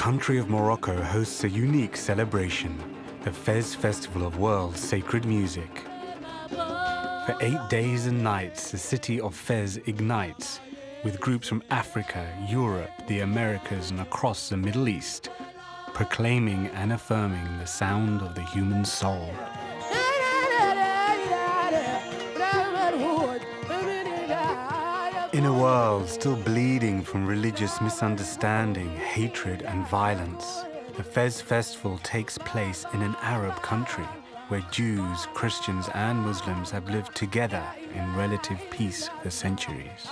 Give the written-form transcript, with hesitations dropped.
country of Morocco hosts a unique celebration, the Fez Festival of World Sacred Music. For 8 days and nights, the city of Fez ignites, with groups from Africa, Europe, the Americas, and across the Middle East, proclaiming and affirming the sound of the human soul. In a world still bleeding from religious misunderstanding, hatred, and violence, the Fez Festival takes place in an Arab country where Jews, Christians, and Muslims have lived together in relative peace for centuries.